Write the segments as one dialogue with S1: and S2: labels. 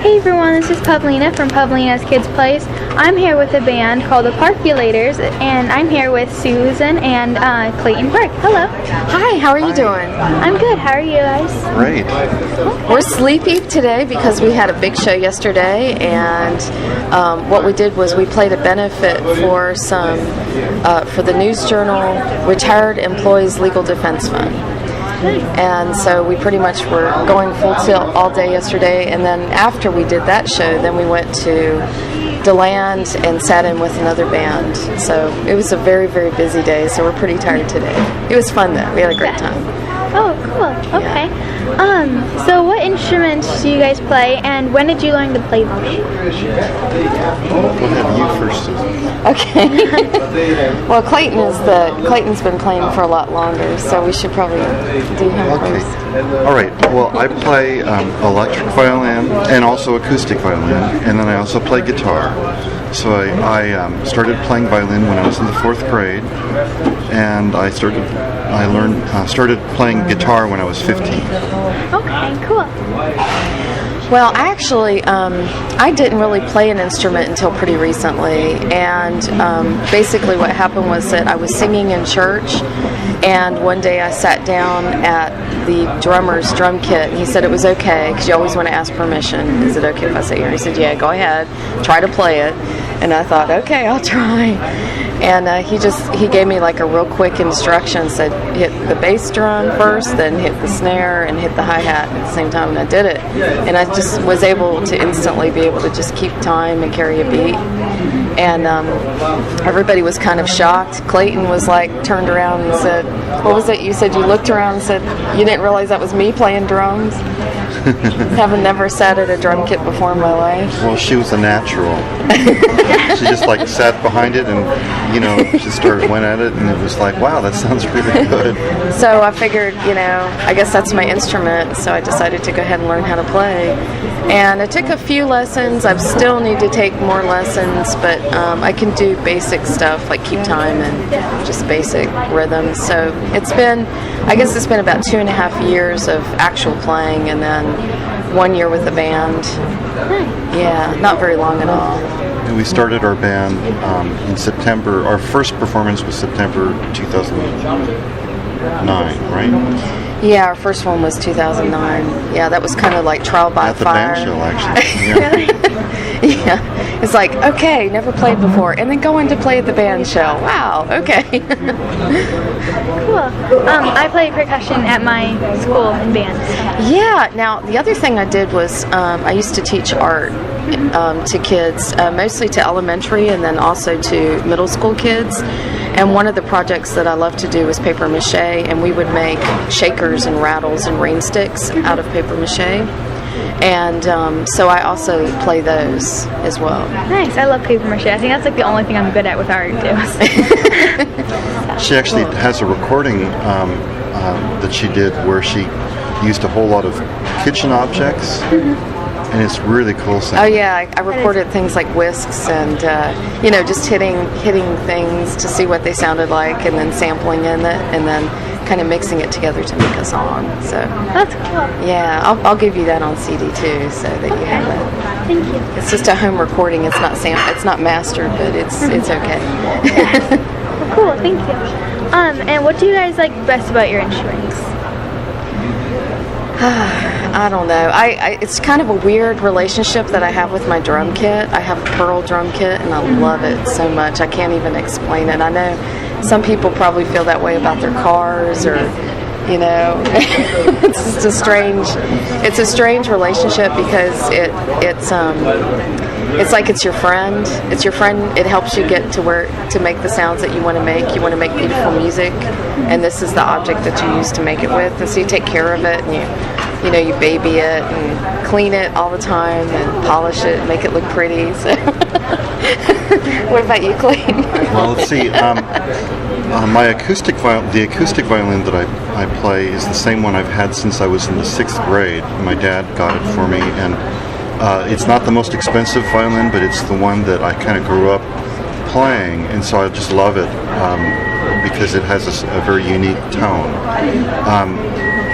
S1: Hey everyone, this is Pavlina from Pavlina's Kids Place. I'm here with a band called the Park-O-Lators, and I'm here with Susan and Clayton Park. Hello.
S2: Hi, how are you doing?
S1: I'm good. How are you guys?
S3: Great.
S2: We're sleepy today because we had a big show yesterday, and what we did was we played a benefit for for the News Journal Retired Employees Legal Defense Fund. And so we pretty much were going full tilt all day yesterday, and then after we did that show, then we went to DeLand and sat in with another band. So it was a very, very busy day, so we're pretty tired today. It was fun though. We had a great time.
S1: Oh, cool. Okay.
S2: Yeah.
S1: So what instruments do you guys play, and when did you learn to play them?
S3: We'll have you first, Susan.
S2: Okay. Well, Clayton's been playing for a lot longer, so we should probably do him first.
S3: All right. Well, I play electric violin and also acoustic violin, and then I also play guitar. So I started playing violin when I was in the 4th grade, and I started playing guitar when I was 15.
S1: Okay, cool.
S2: Well, actually, I didn't really play an instrument until pretty recently, and basically what happened was that I was singing in church, and one day I sat down at the drummer's drum kit, and he said it was okay, because you always want to ask permission. Is it okay if I sit here? And he said, yeah, go ahead, try to play it. And I thought, okay, I'll try. And he gave me like a real quick instruction, said hit the bass drum first, then hit the snare and hit the hi-hat at the same time, and I did it. And I just was able to instantly be able to just keep time and carry a beat. And everybody was kind of shocked. Clayton was like turned around and said, what was it? You said you looked around and said you didn't realize that was me playing drums? Haven't never sat at a drum kit before in my life.
S3: Well, she was a natural. She just like sat behind it and, she went at it, and it was like, wow, that sounds really good.
S2: So I figured, I guess that's my instrument, so I decided to go ahead and learn how to play. And I took a few lessons. I still need to take more lessons, but I can do basic stuff like keep time and just basic rhythms. So I guess it's been about 2.5 years of actual playing, and then 1 year with the band. Yeah, not very long at all.
S3: We started our band in September. Our first performance was September 2009, right?
S2: Yeah, our first one was 2009. Yeah, that was kind of like trial by fire.
S3: At the band show, actually. Yeah.
S2: Yeah. It's like, okay, never played before, and then going to play at the band show. Wow, okay.
S1: Cool. I play percussion at my school in bands.
S2: Yeah, now the other thing I did was I used to teach art to kids, mostly to elementary and then also to middle school kids. And one of the projects that I love to do was paper mache, and we would make shakers and rattles and rain sticks out of paper mache. And so I also play those as well.
S1: Nice. I love paper mache. I think that's like the only thing I'm good at with art too.
S3: She actually has a recording that she did where she used a whole lot of kitchen objects. And it's really cool sounding.
S2: Oh yeah, I recorded things like whisks and just hitting things to see what they sounded like, and then sampling in it, and then kind of mixing it together to make a song. So
S1: that's cool.
S2: Yeah, I'll give you that on CD too, so that you have it.
S1: Thank you.
S2: It's just a home recording. It's not it's not mastered, but it's okay.
S1: Well, cool. Thank you. And what do you guys like best about your instruments?
S2: I don't know. It's kind of a weird relationship that I have with my drum kit. I have a Pearl drum kit, and I love it so much. I can't even explain it. I know some people probably feel that way about their cars, or it's just it's a strange relationship because it's like it's your friend. It's your friend. It helps you get to make the sounds that you want to make. You want to make beautiful music, and this is the object that you use to make it with. And so you take care of it, and you baby it and clean it all the time and polish it and make it look pretty. So. What about you, Clayton?
S3: Well, let's see. The acoustic violin that I play is the same one I've had since I was in the 6th grade. My dad got it for me, and it's not the most expensive violin, but it's the one that I kind of grew up playing, and so I just love it because it has a very unique tone.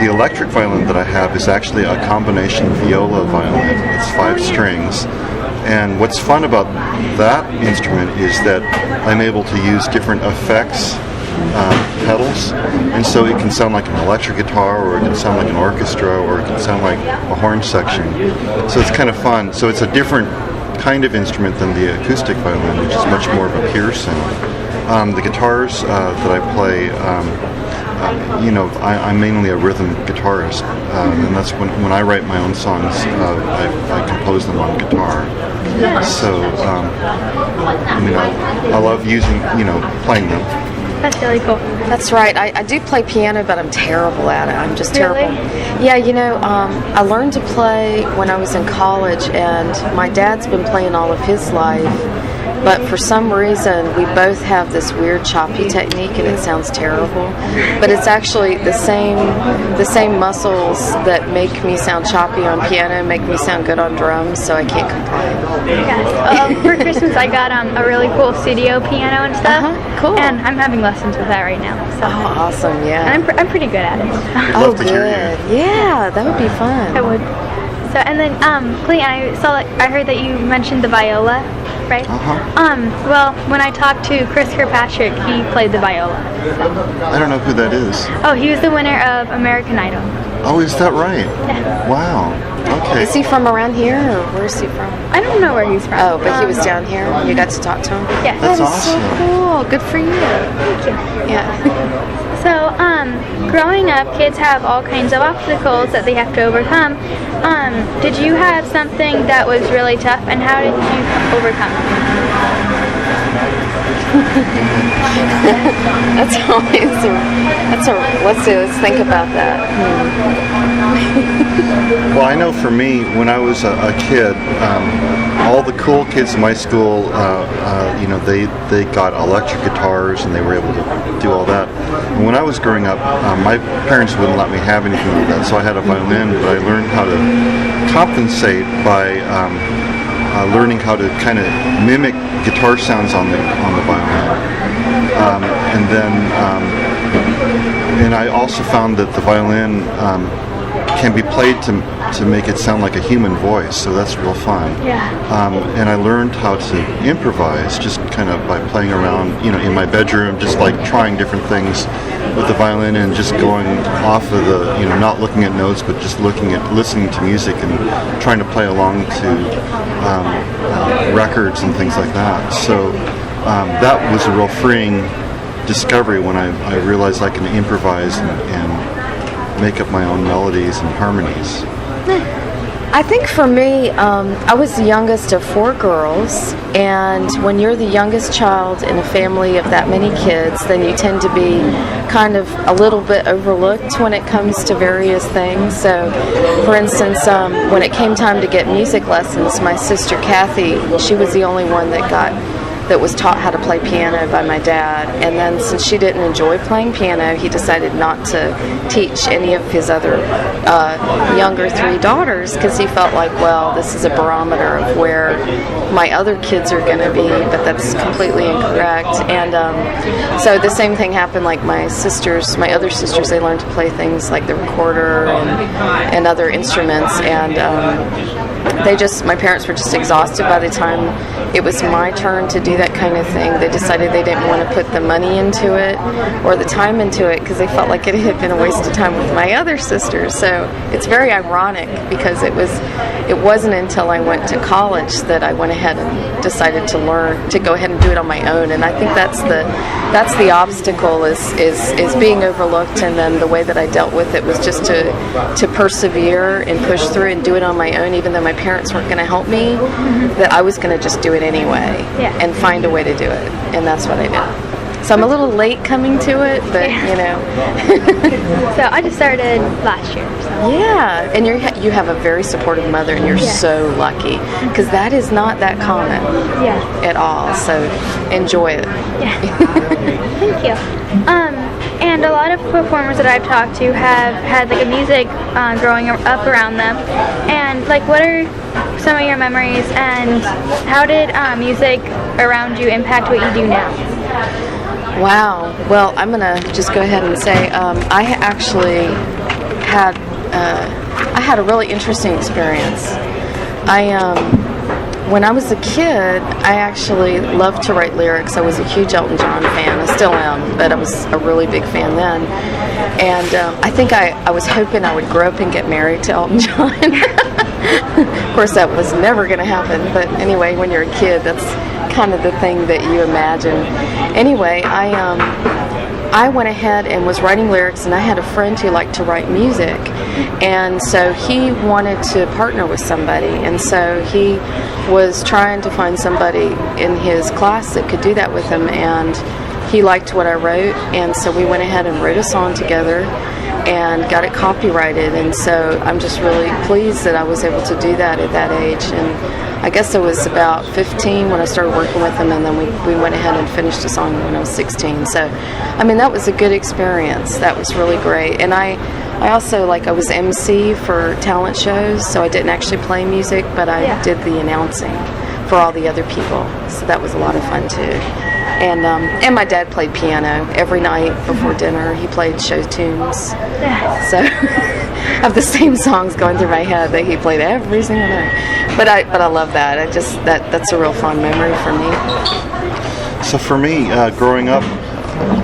S3: the electric violin that I have is actually a combination Viola violin. It's 5 strings. And what's fun about that instrument is that I'm able to use different effects, pedals, and so it can sound like an electric guitar, or it can sound like an orchestra, or it can sound like a horn section. So it's kind of fun. So it's a different kind of instrument than the acoustic violin, which is much more of a pure sound. The guitars that I play, I'm mainly a rhythm guitarist, and that's when I write my own songs, I compose them on guitar. So, I love playing them.
S1: That's really cool.
S2: That's right. I do play piano, but I'm terrible at it. I'm just terrible.
S1: Really?
S2: Yeah, I learned to play when I was in college, and my dad's been playing all of his life. But for some reason, we both have this weird choppy technique, and it sounds terrible. But it's actually the same muscles that make me sound choppy on piano make me sound good on drums, so I can't complain.
S1: Yes. For Christmas, I got a really cool studio piano and stuff.
S2: Cool.
S1: And I'm having lessons with that right now. So.
S2: Oh, awesome! Yeah.
S1: And I'm pretty good at it.
S2: Oh, good. Yeah, that would be fun.
S1: I would. So, and then, Clayton, I heard that you mentioned the viola, right? Well, when I talked to Chris Kirkpatrick, he played the viola.
S3: I don't know who that is.
S1: Oh, he was the winner of American Idol.
S3: Oh, is that right?
S1: Yeah.
S3: Wow. Okay.
S2: Is he from around here, or where's he from?
S1: I don't know where he's from.
S2: Oh, but he was down here. You got to talk to him?
S1: Yeah.
S3: That's
S2: That is so
S3: awesome.
S2: cool. Good for you.
S1: Thank you.
S2: Yeah.
S1: So, growing up, kids have all kinds of obstacles that they have to overcome. Did you have something that was really tough, and how did you overcome
S2: That's always let's think about that.
S3: Well, I know for me, when I was a kid, all the cool kids in my school, they got electric guitars and they were able to do all that. And when I was growing up, my parents wouldn't let me have anything like that, so I had a violin, but I learned how to compensate by learning how to kind of mimic guitar sounds on the violin. And I also found that the violin can be played to make it sound like a human voice, so that's real fun.
S1: Yeah.
S3: And I learned how to improvise just kind of by playing around, in my bedroom, just like trying different things with the violin and just going off of the, not looking at notes, but just listening to music and trying to play along to records and things like that. So that was a real freeing discovery when I realized I can improvise and make up my own melodies and harmonies.
S2: I think for me, I was the youngest of 4 girls, and when you're the youngest child in a family of that many kids, then you tend to be kind of a little bit overlooked when it comes to various things. So, for instance, when it came time to get music lessons, my sister Kathy, she was the only one that was taught how to play piano by my dad, and then since she didn't enjoy playing piano, he decided not to teach any of his other younger 3 daughters, because he felt like, well, this is a barometer of where my other kids are going to be, but that's completely incorrect. And so the same thing happened, like my other sisters, they learned to play things like the recorder and other instruments, and my parents were just exhausted by the time it was my turn to do that kind of thing. They decided they didn't want to put the money into it or the time into it because they felt like it had been a waste of time with my other sisters. So it's very ironic because it wasn't until I went to college that I went ahead and decided to go ahead and do it on my own. And I think that's the obstacle is being overlooked, and then the way that I dealt with it was just to persevere and push through and do it on my own, even though my parents weren't going to help me, that I was going to just do it anyway and find a way to do it, and that's what I did. So I'm a little late coming to it, but
S1: So I just started last year. So.
S2: Yeah, and you have a very supportive mother, and you're so lucky, because that is not that common at all. So enjoy it.
S1: Yeah. Thank you. And a lot of performers that I've talked to have had like a music growing up around them. And like, what are some of your memories, and how did music around you impact what you do now?
S2: Wow. Well, I'm going to just go ahead and say I actually I had a really interesting experience. When I was a kid, I actually loved to write lyrics. I was a huge Elton John fan. I still am, but I was a really big fan then. And I think I was hoping I would grow up and get married to Elton John. Of course, that was never going to happen. But anyway, when you're a kid, that's kind of the thing that you imagine. Anyway, I went ahead and was writing lyrics, and I had a friend who liked to write music, and so he wanted to partner with somebody, and so he was trying to find somebody in his class that could do that with him, and he liked what I wrote, and so we went ahead and wrote a song together and got it copyrighted, and so I'm just really pleased that I was able to do that at that age. And I guess I was about 15 when I started working with him, and then we went ahead and finished the song when I was 16. So, I mean, that was a good experience. That was really great. And I also, I was MC for talent shows, so I didn't actually play music, but I did the announcing for all the other people. So that was a lot of fun, too. And my dad played piano every night before dinner. He played show tunes. So I have the same songs going through my head that he played every single night. But I love that. That's a real fond memory for me.
S3: So for me, growing up,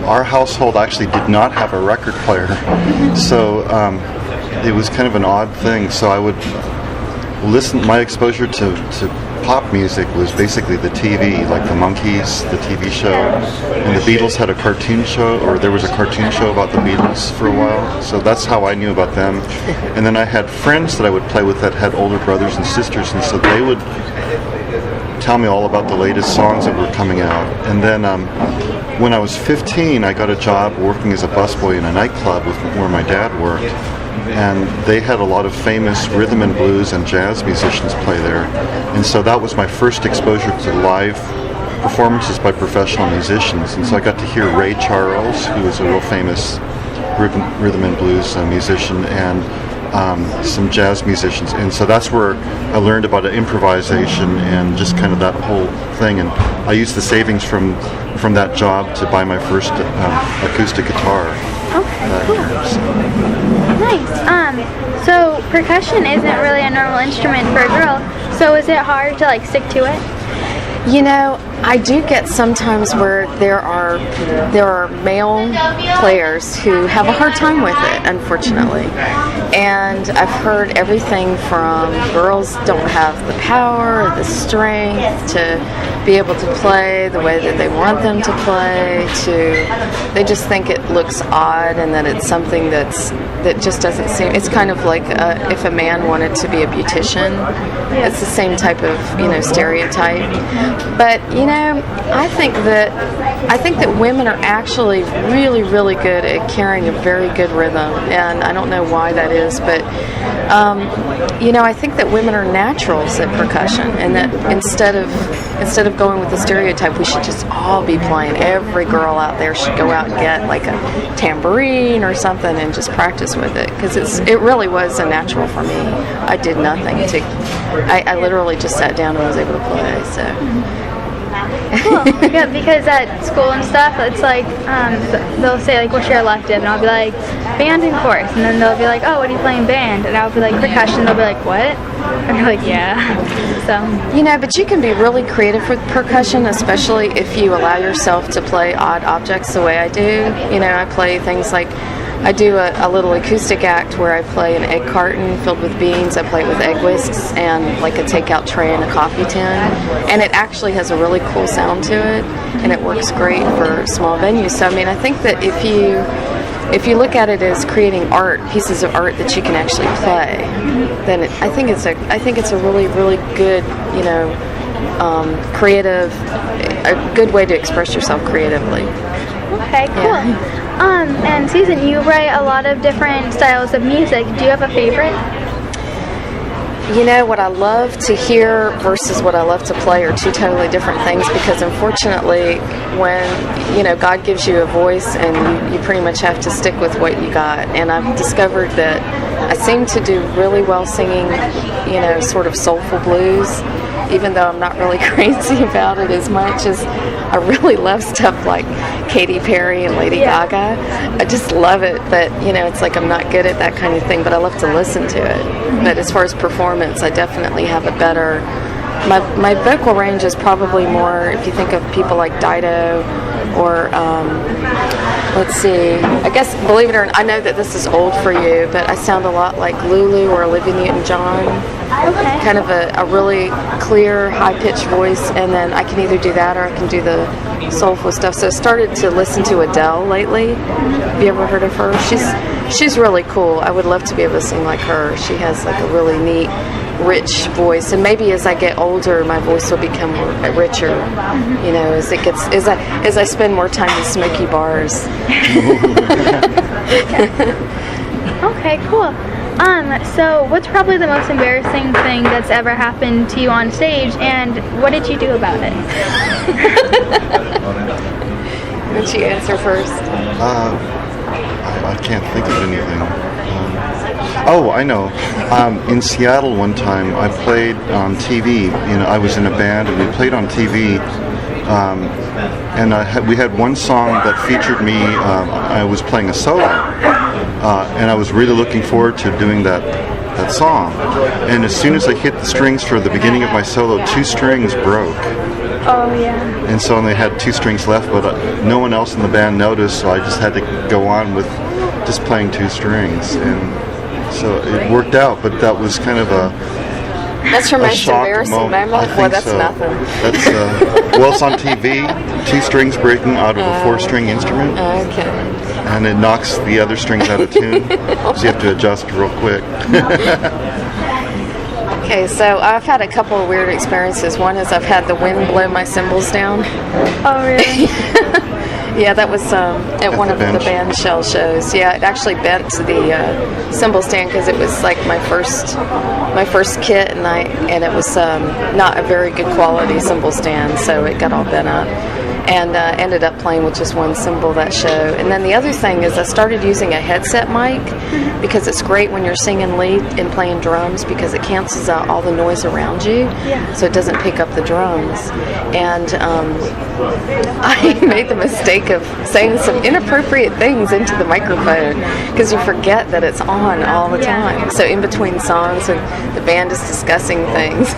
S3: our household actually did not have a record player. So it was kind of an odd thing. So I would listen. My exposure to pop music was basically the TV, like the Monkees, the TV show, and the Beatles had a cartoon show, or there was a cartoon show about the Beatles for a while, so that's how I knew about them. And then I had friends that I would play with that had older brothers and sisters, and so they would tell me all about the latest songs that were coming out. And then when I was 15, I got a job working as a busboy in a nightclub where my dad worked. And they had a lot of famous rhythm and blues and jazz musicians play there. And so that was my first exposure to live performances by professional musicians. And so I got to hear Ray Charles, who was a real famous rhythm and blues musician, and some jazz musicians. And so that's where I learned about improvisation and just kind of that whole thing. And I used the savings from that job to buy my first acoustic guitar.
S1: Okay, cool. Nice. So percussion isn't really a normal instrument for a girl. So is it hard to stick to it?
S2: You know, I do get sometimes where there are male players who have a hard time with it, unfortunately. And I've heard everything from girls don't have the power or the strength to be able to play the way that they want them to play, to they just think it looks odd and that it's something that just doesn't seem. It's kind of like if a man wanted to be a beautician. It's the same type of stereotype. But I think that women are actually really, really good at carrying a very good rhythm, and I don't know why that is, but I think that women are naturals at percussion, and that instead of going with the stereotype, we should just all be playing. Every girl out there should go out and get like a tambourine or something and just practice with it, because it really was a natural for me. I did nothing I literally just sat down and was able to play. So.
S1: Cool. Yeah, because at school and stuff, it's they'll say what's your elective, and I'll be like band and chorus, and then they'll be like, oh, what are you playing band? And I'll be like percussion. They'll be like, what? And I'm like, yeah. So
S2: but you can be really creative with percussion, especially if you allow yourself to play odd objects the way I do. I play things like I do a little acoustic act where I play an egg carton filled with beans. I play it with egg whisks and a takeout tray and a coffee tin. And it actually has a really cool sound to it, and it works great for small venues. So, I think that if you look at it as creating pieces of art that you can actually play, then I think it's a really, really good, creative, a good way to express yourself creatively.
S1: Okay, cool.
S2: Yeah.
S1: And Susan, you write a lot of different styles of music. Do you have a favorite?
S2: What I love to hear versus what I love to play are two totally different things, because unfortunately when God gives you a voice and you pretty much have to stick with what you got, and I've discovered that I seem to do really well singing sort of soulful blues, even though I'm not really crazy about it as much as I really love stuff like Katy Perry and Lady Gaga. I just love it, but it's like I'm not good at that kind of thing, but I love to listen to it. But as far as performance, I definitely have a better, my vocal range is probably more, if you think of people like Dido or let's see, I guess, believe it or not, I know that this is old for you, but I sound a lot like Lulu or Olivia Newton-John.
S1: Okay.
S2: Kind of a really clear, high-pitched voice, and then I can either do that or I can do the soulful stuff. So I started to listen to Adele lately. Have you ever heard of her? She's really cool. I would love to be able to sing like her. She has like a really neat, rich voice, and maybe as I get older, my voice will become richer. As I spend more time in smoky bars.
S1: Okay, cool. So what's probably the most embarrassing thing that's ever happened to you on stage, and what did you do about it?
S2: Would you answer first?
S3: I can't think of anything. I know. In Seattle one time, I played on TV. I was in a band and we played on TV. And we had one song that featured me. I was playing a solo, and I was really looking forward to doing that song. And as soon as I hit the strings for the beginning of my solo, 2 strings broke.
S1: Oh yeah.
S3: And so I only had 2 strings left, but no one else in the band noticed, so I just had to go on with just playing 2 strings. And so it worked out, but that was kind of
S2: That's your most embarrassing moment? Well, that's
S3: so.
S2: Nothing.
S3: That's it's on TV. 2 strings breaking out of a 4-string instrument.
S2: Okay.
S3: And it knocks the other strings out of tune, so you have to adjust real quick.
S2: Okay, so I've had a couple of weird experiences. One is I've had the wind blow my cymbals down.
S1: Oh really?
S2: Yeah, that was at one of the band shell shows. Yeah, it actually bent the cymbal stand because it was like my first kit, and it was not a very good quality cymbal stand, so it got all bent up. And ended up playing with just one cymbal that show. And then the other thing is I started using a headset mic because it's great when you're singing lead and playing drums because it cancels out all the noise around you, so it doesn't pick up the drums. And I made the mistake of saying some inappropriate things into the microphone because you forget that it's on all the time. So in between songs when the band is discussing things,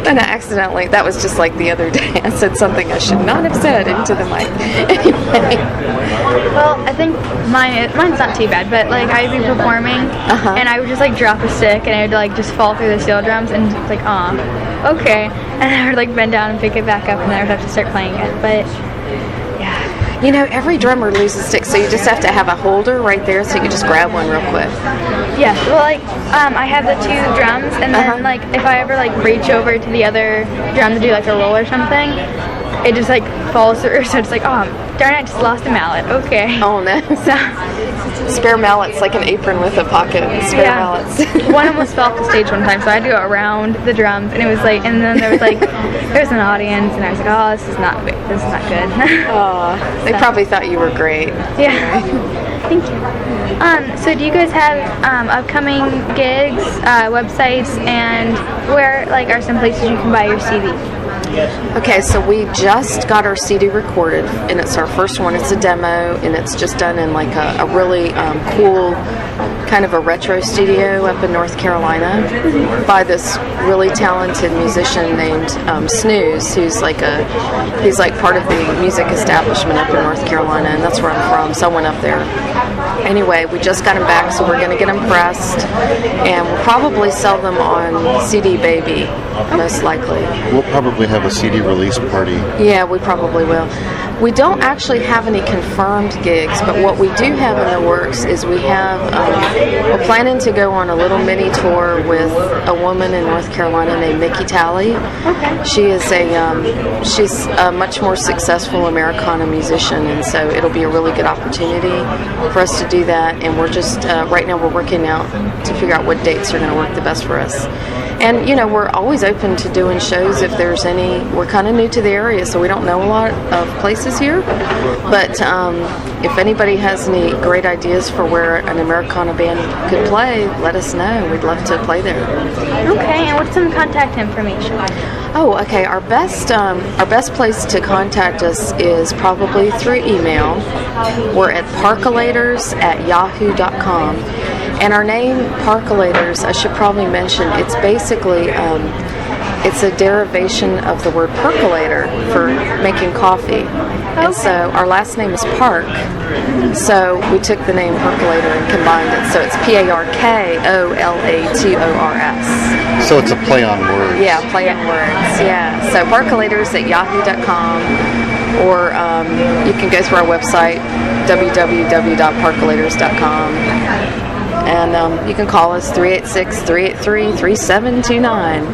S2: then I accidentally, that was just like the other day, I said something I should not have said into the mic. Anyway.
S1: Well, I think mine's not too bad, but like I'd be performing and I would just like drop a stick and it would like just fall through the steel drums and it's like, okay. And I would like bend down and pick it back up and then I would have to start playing it. But yeah.
S2: Every drummer loses sticks, so you just have to have a holder right there so you can just grab one real quick.
S1: Yeah, well, like, I have the 2 drums, and then, like, if I ever, like, reach over to the other drum to do, like, a roll or something, it just, like, falls through, so it's like, oh, darn it, I just lost a mallet, okay.
S2: Oh, no.
S1: So,
S2: spare mallets, like an apron with a pocket, spare mallets.
S1: One almost fell off the stage one time, so I had to go around the drums, and it was, like, and then there was, like, there was an audience, and I was like, oh, this is not good.
S2: They probably thought you were great.
S1: Yeah. Thank you. So do you guys have upcoming gigs, websites, and where like are some places you can buy your CD?
S2: Okay, so we just got our CD recorded, and it's our first one. It's a demo, and it's just done in like a really cool kind of a retro studio up in North Carolina by this really talented musician named Snooze, who's like he's like part of the music establishment up in North Carolina, and that's where I'm from, so I went up there. Anyway, we just got them back, so we're going to get them pressed, and we'll probably sell them on CD Baby, most likely.
S3: We'll probably have a CD release party.
S2: Yeah, we probably will. We don't actually have any confirmed gigs, but what we do have in the works is we're planning to go on a little mini tour with a woman in North Carolina named Mickey Talley. Okay. She's a much more successful Americana musician, and so it'll be a really good opportunity for us to do that. And we're just right now we're working out to figure out what dates are going to work the best for us. And we're always open to doing shows if there's any. We're kind of new to the area, so we don't know a lot of places here. But if anybody has any great ideas for where an Americana band could play, let us know. We'd love to play there.
S1: Okay, and what's some contact information?
S2: Oh, okay. Our best place to contact us is probably through email. We're at Park-O-Lators@yahoo.com. And our name, Park-O-Lators, I should probably mention, it's basically it's a derivation of the word percolator for making coffee. And so our last name is Park. So we took the name Percolator and combined it. So it's Parkolators.
S3: So it's a play on words.
S2: Yeah, play on words. Yeah. So Park-O-Lators@yahoo.com, or you can go through our website, www.parkolators.com. And you can call us 386-383-3729.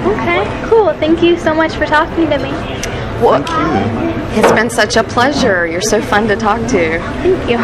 S1: Okay, cool. Thank you so much for talking to me.
S2: Well, thank you. It's been such a pleasure. You're so fun to talk to.
S1: Thank you.